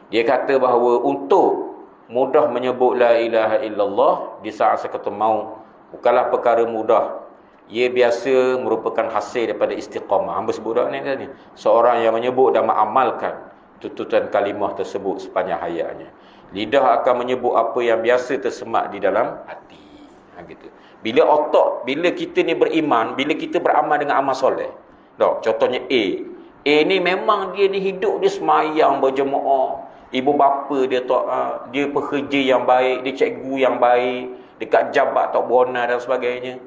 Dia kata bahawa untuk mudah menyebut la ilaha illallah di saat sekata maut bukanlah perkara mudah. Ia biasa merupakan hasil daripada istiqamah. Hamba sebut dah ni tadi. Seorang yang menyebut dan mengamalkan tuntutan kalimah tersebut sepanjang hayatnya. Lidah akan menyebut apa yang biasa tersemak di dalam hati. Gitu. Bila kita ni beriman, bila kita beramal dengan amal soleh. Contohnya A ni memang dia ni hidup dia semayang berjemaah. Ibu bapa dia dia pekerja yang baik, dia cikgu yang baik, dekat jabat tak berona dan sebagainya.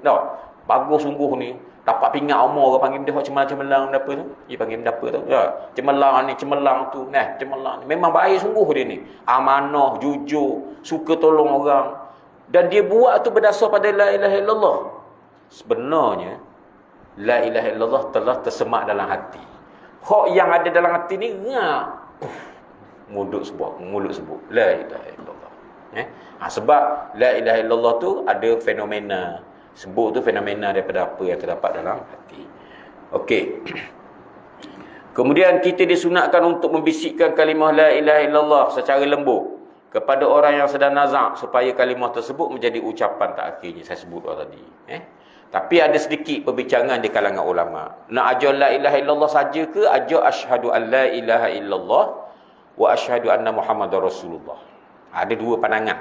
Bagus sungguh ni. Dapat pingat umur orang panggil dia cemerlang apa tu? Dia panggil apa tu? Cemerlang ni, cemerlang tu. Cemerlang ni. Memang baik sungguh dia ni. Amanah, jujur, suka tolong orang. Dan dia buat tu berdasar pada la ilaha illallah. Sebenarnya la ilaha illallah telah tersemak dalam hati. Hak yang ada dalam hati ni mulut sebut la ilaha illallah. Sebab la ilaha illallah tu ada fenomena. Sebut tu fenomena daripada apa yang terdapat dalam hati. Okey. Kemudian kita disunatkan untuk membisikkan kalimah la ilaha illallah secara lembut kepada orang yang sedang nazak supaya kalimah tersebut menjadi ucapan tak akhirnya. Saya sebut tadi. Tapi ada sedikit perbincangan di kalangan ulama. Nak ajar la ilaha illallah saja ke ajar asyhadu an la ilaha illallah wa asyhadu anna Muhammadar Rasulullah. Ada dua pandangan.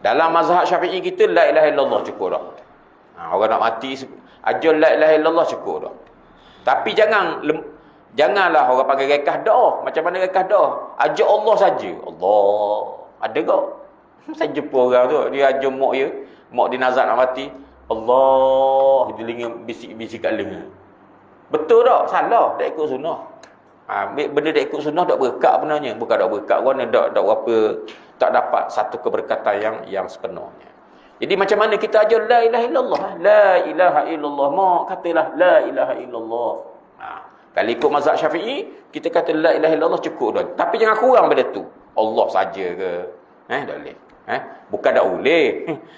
Dalam mazhab Syafi'i kita la ilaha illallah cukup dah. Orang nak mati ajar la ilaha illallah cukup dah. Tapi Janganlah orang panggil rekah doa. Macam mana rekah doa? Ajak Allah saja. Allah. Ada tak? Saya jumpa orang tu, dia ajak mak dia. Mak dia nazak nak mati. Allah. Dia dengar bisik-bisik kat lengan. Betul tak? Salah. Tak ikut sunnah. Benda tak ikut sunnah tak berkat sebenarnya. Bukan tak berkat. Kerana tak berapa, tak dapat satu keberkatan yang sepenuhnya. Jadi macam mana kita ajar la ilaha illallah? La ilaha illallah. Mak katalah la ilaha illallah. Kalau ikut mazhab Syafi'i, kita kata la ilaha illallah cukup dah. Tapi jangan kurang pada tu. Allah saja ke? Tak boleh. Bukan tak boleh.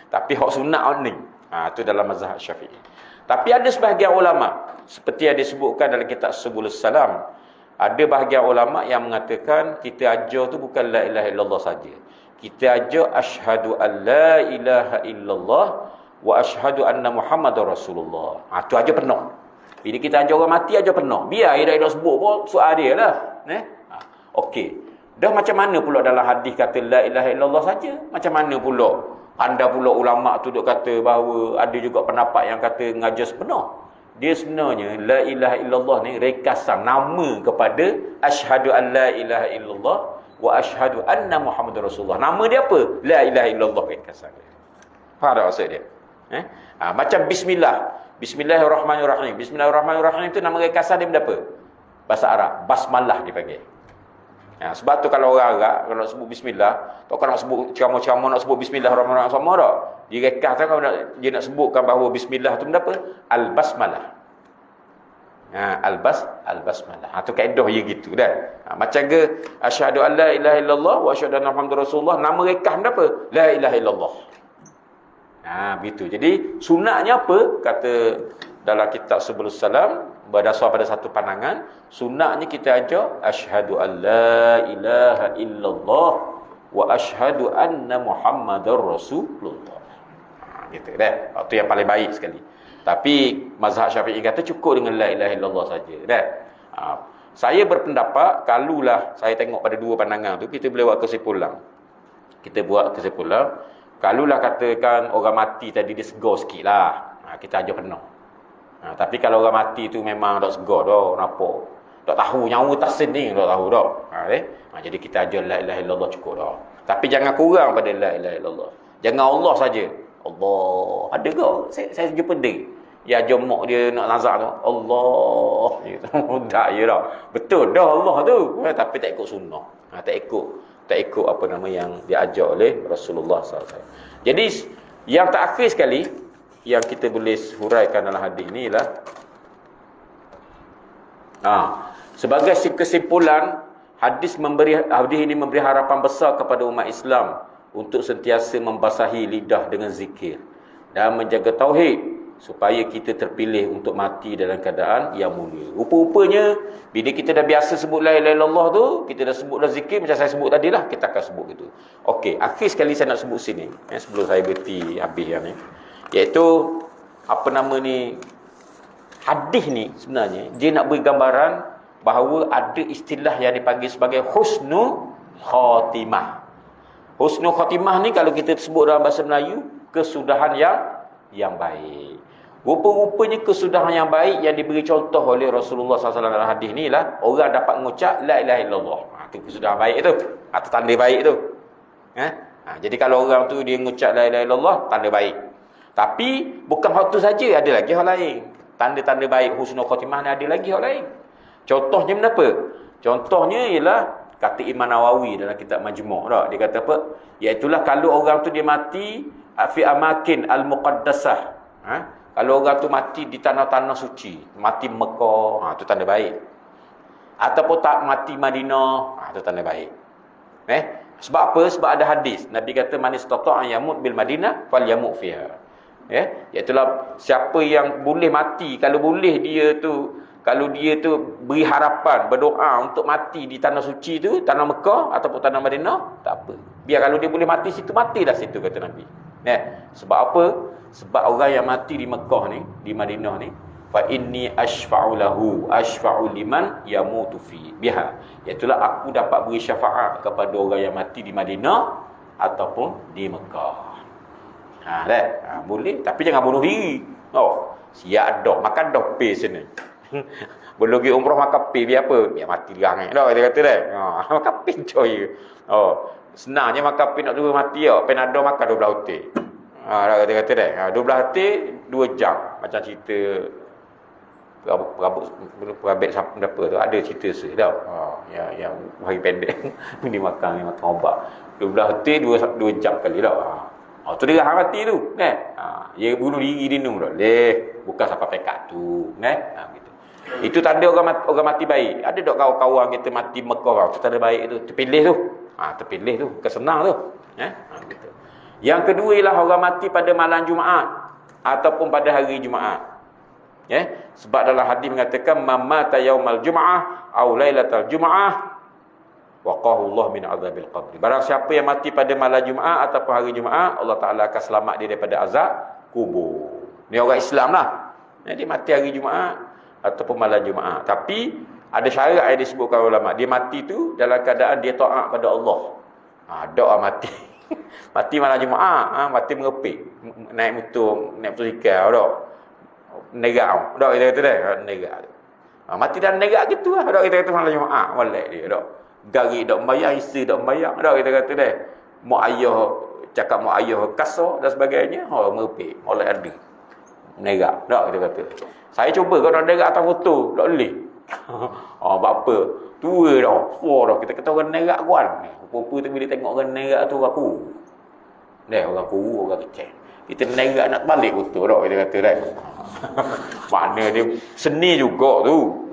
Tapi hak sunat ni. Itu dalam mazhab Syafi'i. Tapi ada sebahagian ulama, seperti yang disebutkan dalam kitab Subulus Salam, ada bahagian ulama yang mengatakan kita ajar tu bukan la ilaha illallah saja. Kita ajar asyhadu an la ilaha illallah wa asyhadu anna Muhammadar Rasulullah. Tu aja penuh. Bila kita ajar orang mati, ajar penuh. Biar dia nak sebut pun, soal dia lah. Okey. Dah macam mana pula dalam hadis kata la ilaha illallah saja? Macam mana pula? Anda pula ulama' tu duk kata bahawa ada juga pendapat yang kata ngajar sepenuh. Dia sebenarnya, la ilaha illallah ni rekasan nama kepada asyhadu an la ilaha illallah wa asyhadu anna Muhammadar Rasulullah. Nama dia apa? La ilaha illallah rekasan dia. Faham tak maksud dia? Macam bismillah. Bismillahirrahmanirrahim. Bismillahirrahmanirrahim itu nama rekasan dia benda apa? Bahasa Arab. Basmalah dipanggil. Sebab tu kalau orang Arab, kalau nak sebut bismillah, tak kan nak sebut ceramah-ceramah nak sebut bismillahirrahmanirrahim sama tak? Dia rekah tak kalau dia nak sebutkan bahawa bismillah tu benda apa? Al-basmalah. Al-basmalah. Tu kaedah dia gitu dah. Macam ke asyhadu an la ilaha illallah wa asyhadu anna Muhammadar Rasulullah, nama rekah benda apa? La ilaha illallah. Begitu. Jadi sunatnya apa? Kata dalam kitab Subulus Salam, berdasar pada satu pandangan, sunatnya kita ajar asyhadu an la ilaha illallah wa asyhadu anna Muhammadar Rasulullah. Gitu dah. Itu yang paling baik sekali. Tapi mazhab Syafi'i kata cukup dengan la ilaha illallah saja dah. Saya berpendapat kalulah saya tengok pada dua pandangan tu, kita boleh buat kesimpulan. Kalulah katakan orang mati tadi dia segar sikit lah, kita ajar penuh. Tapi kalau orang mati tu memang tak segar dah, nampak. Tak tahu nyawa tasin ni, tak tahu dah. Jadi kita ajar la ilaha illallah cukup dah. Tapi jangan kurang pada la ilaha illallah. Jangan Allah saja. Allah. Ada ke? Saya jumpa dia. Dia ajar mak dia nak nazak tu. Allah. Tak je dah. Betul dah Allah tu. Tapi tak ikut sunnah. Tak ikut apa nama yang diajar oleh Rasulullah SAW. Jadi yang terakhir sekali yang kita boleh huraikan dalam hadis ni ialah sebagai kesimpulan, hadis ini memberi harapan besar kepada umat Islam untuk sentiasa membasahi lidah dengan zikir dan menjaga tauhid supaya kita terpilih untuk mati dalam keadaan yang mulia. Rupa-rupanya bila kita dah biasa sebut la ilaha illallah tu, kita dah sebut dah zikir macam saya sebut tadi lah, kita akan sebut gitu. Okey, akhir sekali saya nak sebut sini sebelum saya berhenti habis yang ni, iaitu apa nama ni, hadis ni sebenarnya dia nak beri gambaran bahawa ada istilah yang dipanggil sebagai husnul khatimah. Husnul khatimah ni kalau kita sebut dalam bahasa Melayu, kesudahan yang baik. Rupa-rupanya kesudahan yang baik yang diberi contoh oleh Rasulullah SAW dalam hadis ni lah, orang dapat mengucap la ilaha illallah. Itu kesudahan baik tu, atau tanda baik tu. Jadi kalau orang tu dia mengucap la ilaha illallah, tanda baik. Tapi bukan hal tu saja, ada lagi hal lain. Tanda-tanda baik husnul khatimah ni ada lagi hal lain. Contohnya kenapa? Contohnya ialah kata Imam Nawawi dalam kitab Majmu' dah. Dia kata apa? Iaitulah kalau orang tu dia mati fi amakin al-muqaddasah. Kalau orang tu mati di tanah-tanah suci, mati Mekah, tu tanda baik. Ataupun tak mati Madinah, tu tanda baik. Sebab apa? Sebab ada hadis. Nabi kata man istata'a yamut bil Madinah falyamut fiha. Iaitulah siapa yang boleh mati, kalau boleh dia tu, kalau dia tu beri harapan, berdoa untuk mati di tanah suci tu, tanah Mekah ataupun tanah Madinah, tak apa. Biar kalau dia boleh mati situ, matilah situ, kata Nabi. Sebab apa? Sebab orang yang mati di Mekah ni, di Madinah ni, fa inni asyfa'u lahu, asyfa'u liman yamutu fi biha. Iaitulah aku dapat beri syafaat kepada orang yang mati di Madinah ataupun di Mekah. Boleh, tapi jangan bunuh diri. Siap dah, makan dah pay sini. Belum pergi umrah makan pin biar apa? Biar mati gerang dah kita kata dah. Makan pin coy. Senangnya makan pin nak tunggu mati Panadol makan 12 hotel. Dah kata dah. 12 hotel 2 jam. Macam cerita perabot berapa tu ada cerita tau. Yang hari pendek ni makan obat. 12 hotel 2 jam kali dah. Tu dia hang mati tu, kan? Dia bunuh diri dia tu dah. Bukan sampai pekat tu, kan? Gitu. Itu tanda orang mati baik. Ada tak kawan-kawan kita mati Mekah tu tanda baik tu, terpilih tu. Terpilih tu, kesenang tu. Gitu. Yang kedua ialah orang mati pada malam Jumaat ataupun pada hari Jumaat. Sebab dalam hadis mengatakan mamata yaumal jum'ah au lailatal jum'ah waqahu Allah min azabil qabr. Barang siapa yang mati pada malam Jumaat ataupun hari Jumaat, Allah Taala akan selamat dia daripada azab kubur. Ni orang Islam lah. Dia mati hari Jumaat ataupun malam Jumaat. Tapi ada syarat yang disebutkan ulama. Dia mati tu dalam keadaan dia taat pada Allah. Doa mati. Mati malam Jumaat, mati mengepik. Naik motosikal dak. Negak. Dak kita kata dah, negak. Mati dalam negak gitu lah. Dak kita kata malam Jumaat, molek dia dak. Gari dak membayar, isteri dak membayar. Dak kita kata dah. Mak ayah cakap mak ayah kasar dan sebagainya, mengepik, molek ada. Negak. Dak kita kata. Saya cuba kalau nak negak atas foto, tak boleh. Buat apa? Tua dah, dah. Kita kata orang negak kuat. Rupa-rupa tu bila tengok orang negak tu orang kuru. Orang kuru, orang kecil. Kita negak nak balik foto dah, kita kata dah. Mana dia seni juga tu.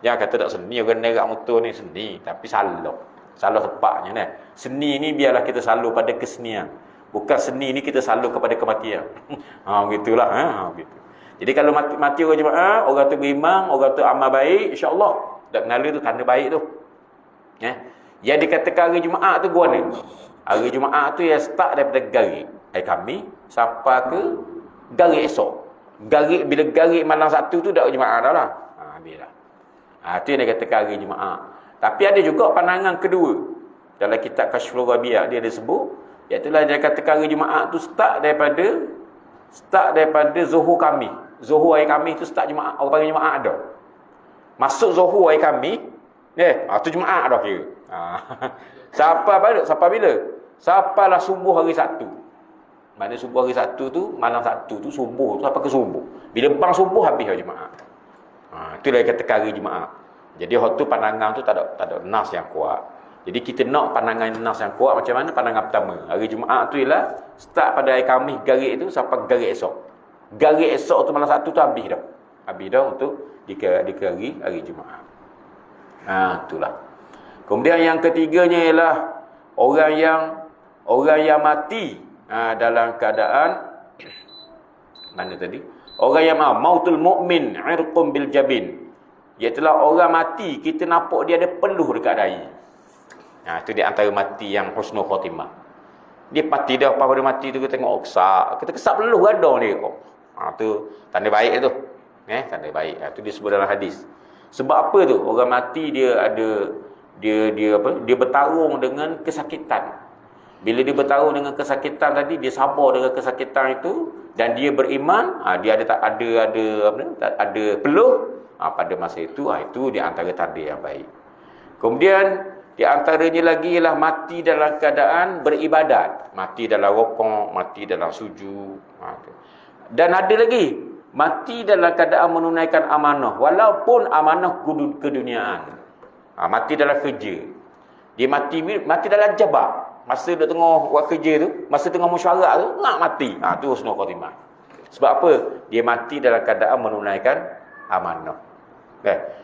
Yang kata tak seni, orang negak motor ni seni, tapi salah tepatnya ni. Seni ni biarlah kita salur pada kesenian. Bukan seni ni kita salur kepada kematian. Begitulah, begitu. Jadi kalau mati orang Jumaat, orang tu beriman, orang tu amal baik, insya-Allah dak mengalir tu tanda baik tu. Yang dikatakan hari Jumaat tu gua ni. Hari Jumaat tu yang start daripada garik kami sampai ke garik esok. Garik bila garik malam satu tu dak Jumaat dah lah. Habislah. Itu yang dikatakan hari Jumaat. Tapi ada juga pandangan kedua. Dalam kitab Kashful Rabi'ah dia ada sebut, iaitu dia katakan hari Jumaat tu start daripada zuhur kami. Zuhur hari Khamis tu start Jumaat, orang panggil Jumaat dah. Masuk zuhur hari Khamis, tu Jumaat dah kira. Sampai bila? Sampailah subuh hari Sabtu. Mana subuh hari Sabtu tu, malam Sabtu tu subuh tu sampai ke subuh. Bila bang subuh habis hari Jumaat. Itulah kata hari Jumaat. Jadi waktu pandangan tu tak ada nas yang kuat. Jadi kita nak pandangan nas yang kuat macam mana? Pandangan pertama. Hari Jumaat tu ialah start pada hari Khamis garik tu sampai garik esok. Garik esok tu malam satu tu habis dah. Habis dah untuk dikari hari Jumaat. Itulah. Kemudian yang ketiganya ialah orang yang mati dalam keadaan mana tadi? Orang yang mautul mukmin irqum bil jabin. Iaitulah orang mati kita nampak dia ada peluh dekat dahi. Itu di antara mati yang husnul khatimah. Dia mati dah, apa pada mati tu kita tengok kesak. Kita kesak peluh ada dia kok. Tu tanda baik tu. Tanda baik. Tu disebut dalam hadis. Sebab apa tu? Orang mati dia ada dia bertarung dengan kesakitan. Bila dia bertarung dengan kesakitan tadi, dia sabar dengan kesakitan itu dan dia beriman, dia ada peluh pada masa itu, itu di antara tanda yang baik. Kemudian di antaranya lagi ialah mati dalam keadaan beribadat, mati dalam rukuk, mati dalam sujud. Dan ada lagi mati dalam keadaan menunaikan amanah walaupun amanah keduniaan. Mati dalam kerja. Dia mati dalam jabat. Masa dia tengah buat kerja tu, masa tengah mesyuarat tu, nak mati. Tu husnul khatimah. Sebab apa? Dia mati dalam keadaan menunaikan amanah.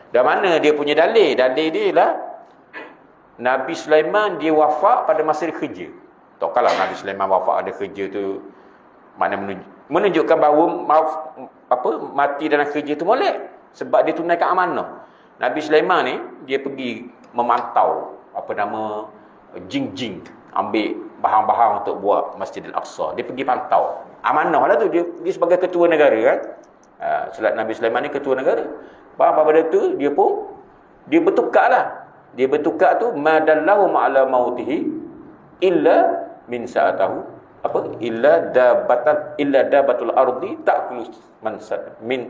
Dan mana dia punya dalil? Dalil dia ialah Nabi Sulaiman dia wafat pada masa dia kerja. Tak kalah Nabi Sulaiman wafat ada kerja tu, makna menunjukkan bahawa mati dalam kerja tu molek sebab dia tunaikan amanah. Nabi Sulaiman ni dia pergi memantau jing-jing, ambil bahan-bahan untuk buat Masjidil Aqsa. Dia pergi pantau. Amanah lah tu, dia sebagai ketua negara kan. Nabi Sulaiman ni ketua negara. Pada tu dia bertukar lah. Dia bertukar tu madallahu ma'ala mautihi illa min sa'atahu illa dabatul ardi ta'kulu min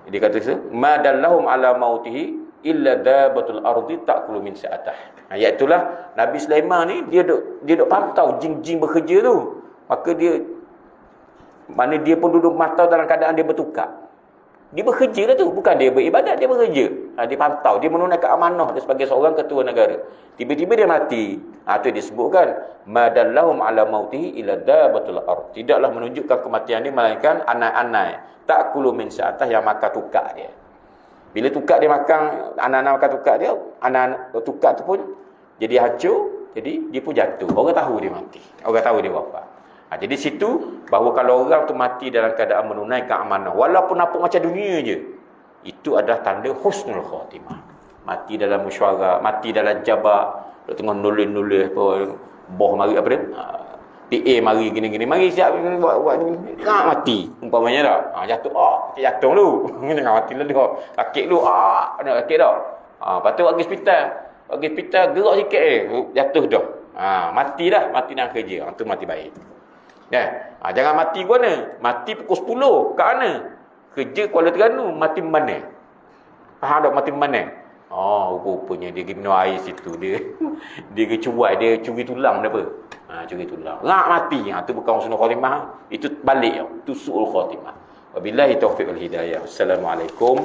Dia kata madallahum ala mautihi illa dabatul ardi ta'kulu min sa'atah. Iaitulah Nabi Sulaiman ni dia duk pantau jin-jin bekerja tu. Maka dia pun duduk mantau dalam keadaan dia bertukar. Dia bekerja lah tu, bukan dia beribadat, dia bekerja. Dia pantau, dia menunaikan amanah dia sebagai seorang ketua negara. Tiba-tiba dia mati. Itu disebutkan madallahum ala mautihi illa dabatul ard. Tidaklah menunjukkan kematian dia melainkan anak-anak ta'kulu min sa'atah yang makan tukar dia. Bila tukar dia makan, anak-anak makan tukar dia, anak-anak tukar tu pun jadi hancur, jadi dia pun jatuh. Orang tahu dia mati. Orang tahu dia wafat. Jadi situ bahawa kalau orang tu mati dalam keadaan menunaikan amanah, walaupun nampak macam dunia je, itu adalah tanda husnul khatimah. Mati dalam mesyuarat, mati dalam jabat, tengah nulis-nulis apa, boh mari apa dia? PA mari gini-gini, mari siap buat ni, mati umpamanya dah. Jatuh, jatuh lu. Jangan mati lah dia. Sakit lu, nak sakit dah. Lepas tu pergi hospital gerak sikit jatuh dah. Mati dah, mati nak kerja. Tu mati baik. Jangan mati ke mana? Mati pukul 10 kat mana? Kerja Kuala Terengganu, mati mana? Faham tak mati mana? Rupanya dia minum air situ, dia kecuai, dia curi tulang dah apa? Curi tulang. Mati. Tu bukan husnul khatimah, itu balik tu su'ul khatimah. Wabillahi taufiq wal hidayah. Assalamualaikum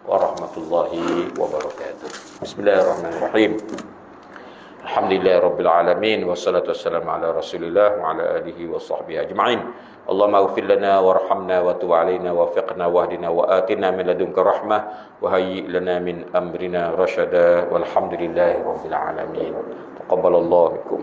warahmatullahi wabarakatuh. Bismillahirrahmanirrahim. Alhamdulillah Rabbil Alamin. Wassalatu wassalamu ala Rasulillah wa ala alihi wa sahbihi ajma'in. Allahumma ighfir lana warhamna wa tub alaina wafiqna wahdina wa atina min ladunka rahmah wa hayyi lana min amrina rashada. Walhamdulillahi Rabbil Alamin. Taqabbalallahu minkum.